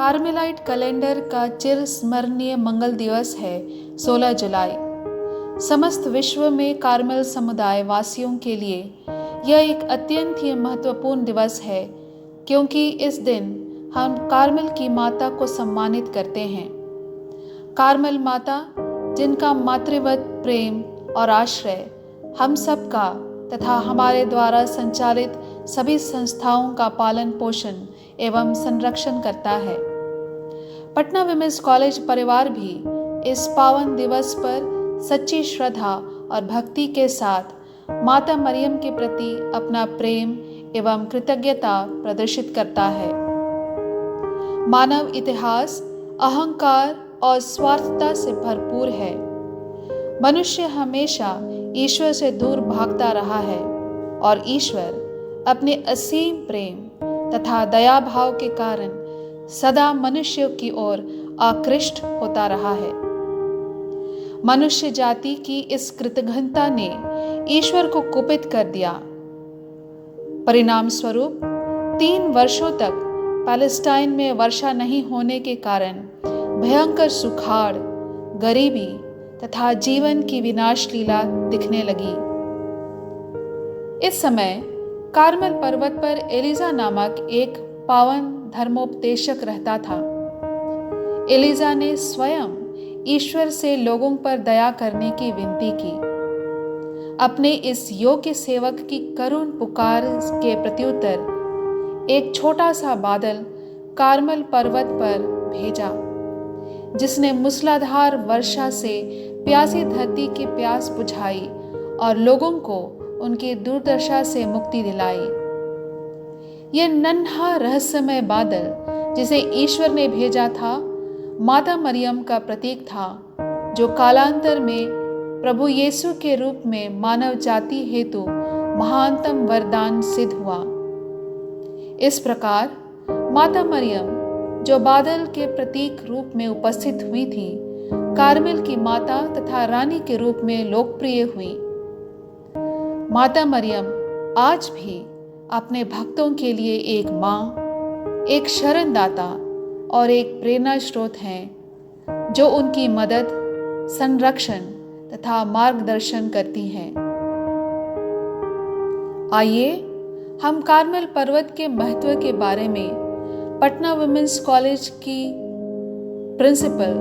Carmelite calendar का चिर स्मरणीय मंगल दिवस है 16 जुलाई। समस्त विश्व में कार्मेल समुदाय वासियों के लिए यह एक अत्यंत ही महत्वपूर्ण दिवस है, क्योंकि इस दिन हम कार्मेल की माता को सम्मानित करते हैं। कार्मेल माता, जिनका मातृवत प्रेम और आश्रय हम सब का तथा हमारे द्वारा संचालित सभी संस्थाओं का पालन पोषण एवं संरक्षण करता है। पटना विमेंस कॉलेज परिवार भी इस पावन दिवस पर सच्ची श्रद्धा और भक्ति के साथ माता मरियम के प्रति अपना प्रेम एवं कृतज्ञता प्रदर्शित करता है। मानव इतिहास अहंकार और स्वार्थता से भरपूर है। मनुष्य हमेशा ईश्वर से दूर भागता रहा है और ईश्वर अपने असीम प्रेम तथा दया भाव के कारण सदा मनुष्य की ओर आकृष्ट होता रहा है। मनुष्य जाति की इस कृतघ्नता ने ईश्वर को कुपित कर दिया। परिणाम स्वरूप 3 वर्षों तक पैलेस्टाइन में वर्षा नहीं होने के कारण भयंकर सुखाड़, गरीबी तथा जीवन की विनाश लीला दिखने लगी। इस समय कार्मेल पर्वत पर एलिजा नामक एक पावन धर्मोपदेशक रहता था। एलिजा ने स्वयं ईश्वर से लोगों पर दया करने की विनती की। अपने इस योग्य सेवक की करुण पुकार के प्रत्युत्तर एक छोटा सा बादल कार्मेल पर्वत पर भेजा, जिसने मूसलाधार वर्षा से प्यासी धरती की प्यास बुझाई और लोगों को उनकी दुर्दशा से मुक्ति दिलाई। यह नन्हा रहस्यमय बादल जिसे ईश्वर ने भेजा था, माता मरियम का प्रतीक था, जो कालांतर में प्रभु यीशु के रूप में मानव जाति हेतु महानतम वरदान सिद्ध हुआ। इस प्रकार माता मरियम, जो बादल के प्रतीक रूप में उपस्थित हुई थी, कार्मेल की माता तथा रानी के रूप में लोकप्रिय हुई। माता मरियम आज भी अपने भक्तों के लिए एक माँ, एक शरणदाता और एक प्रेरणा स्रोत हैं, जो उनकी मदद, संरक्षण तथा मार्गदर्शन करती हैं। आइए हम कार्मेल पर्वत के महत्व के बारे में पटना वुमेन्स कॉलेज की प्रिंसिपल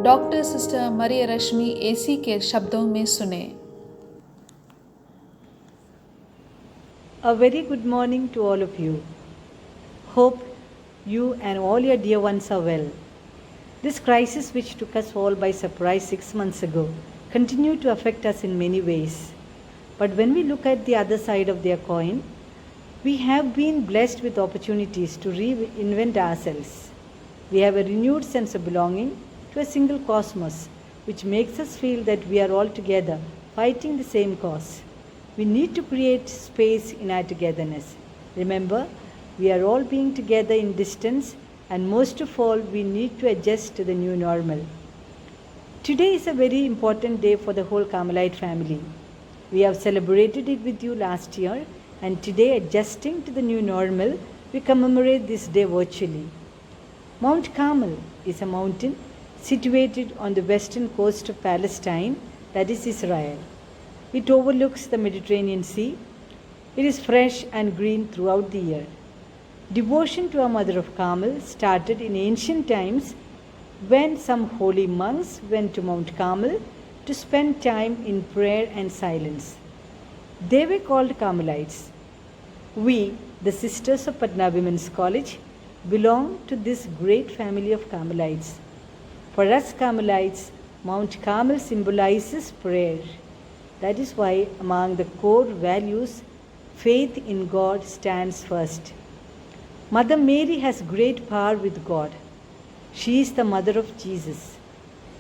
डॉक्टर सिस्टर मरिया रश्मि एसी के शब्दों में सुने। A very good morning to all of you. Hope you and all your dear ones are well. This crisis, which took us all by surprise 6 months ago, continued to affect us in many ways. But when we look at the other side of their coin, we have been blessed with opportunities to reinvent ourselves. We have a renewed sense of belonging to a single cosmos, which makes us feel that we are all together fighting the same cause. We need to create space in our togetherness. Remember, we are all being together in distance, and most of all, we need to adjust to the new normal. Today is a very important day for the whole Carmelite family. We have celebrated it with you last year, and today, adjusting to the new normal, we commemorate this day virtually. Mount Carmel is a mountain situated on the western coast of Palestine, that is Israel. It overlooks the Mediterranean Sea. It is fresh and green throughout the year. Devotion to our Mother of Carmel started in ancient times when some holy monks went to Mount Carmel to spend time in prayer and silence. They were called Carmelites. We, the sisters of Patna Women's College, belong to this great family of Carmelites. For us Carmelites, Mount Carmel symbolizes prayer. That is why among the core values, faith in God stands first. Mother Mary has great power with God. She is the mother of Jesus.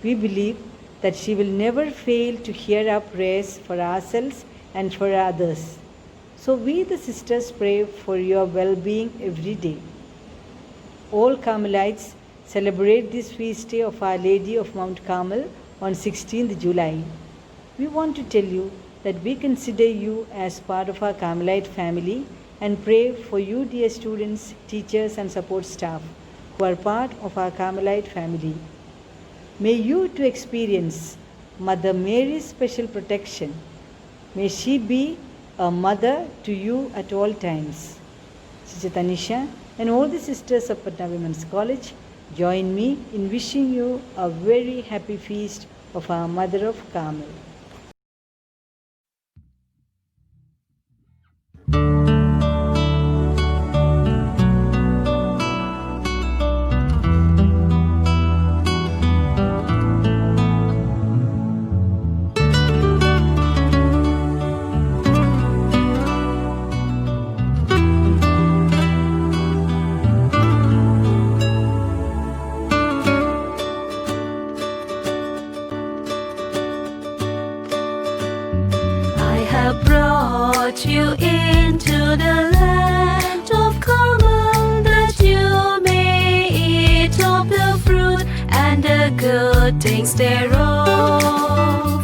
We believe that she will never fail to hear our prayers for ourselves and for others. So we, the sisters, pray for your well-being every day. All Carmelites celebrate this feast day of Our Lady of Mount Carmel on 16th July. We want to tell you that we consider you as part of our Carmelite family and pray for you, dear students, teachers, and support staff who are part of our Carmelite family. May you too experience Mother Mary's special protection. May she be a mother to you at all times. Sister Tanisha and all the sisters of Patna Women's College join me in wishing you a very happy feast of our Mother of Carmel. Brought you into the land of Carmel, that you may eat of the fruit and the good things thereof.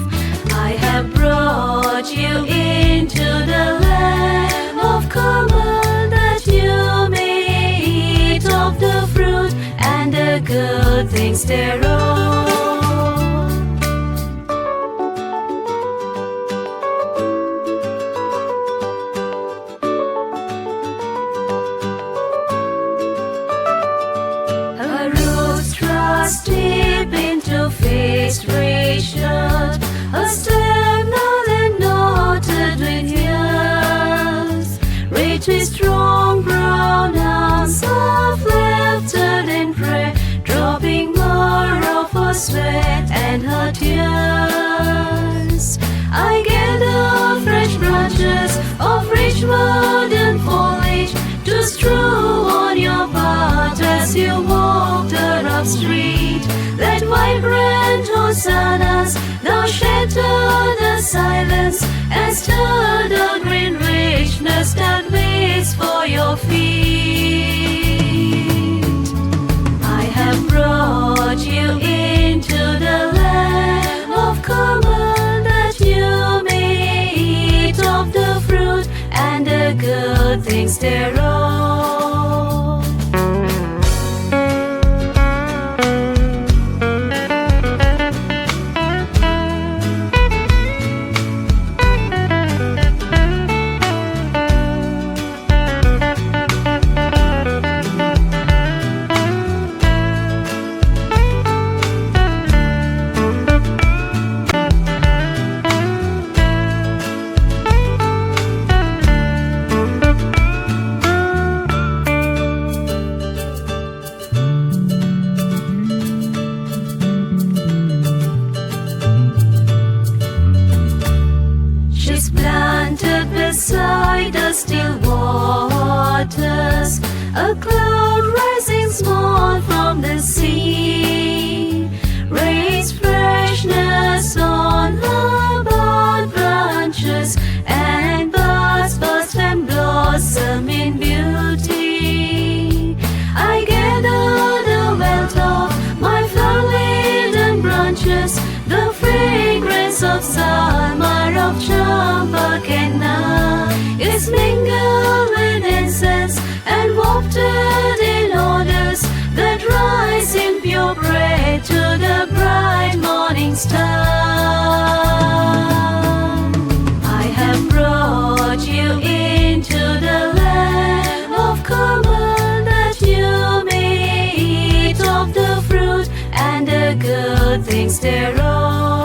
I have brought you into the land of Carmel, that you may eat of the fruit and the good things thereof. Deep into face ratio, a stem now and knotted with years. Rich with strong brown arms of lifted in prayer, dropping more of her sweat and her tears. I gather fresh branches of rich verdant foliage to strew on your path as you walk the rough street. Let vibrant hosannas now shatter the silence and stir the green richness that waits for your feet. I have brought you into the land of Carmel, that you may eat of the fruit and the good things thereof. Beside the still waters, a cloud rising small from the sea, rains freshness on her bud branches, and buds burst and blossom in beauty. I gather the wealth of my flower-laden branches, the fragrance of Salmar, of Champakenna, is mingled with incense and wafted in odors that rise in pure prayer to the bright morning star. I have brought you into the land of Carmel, that you may eat of the fruit and the good things thereof.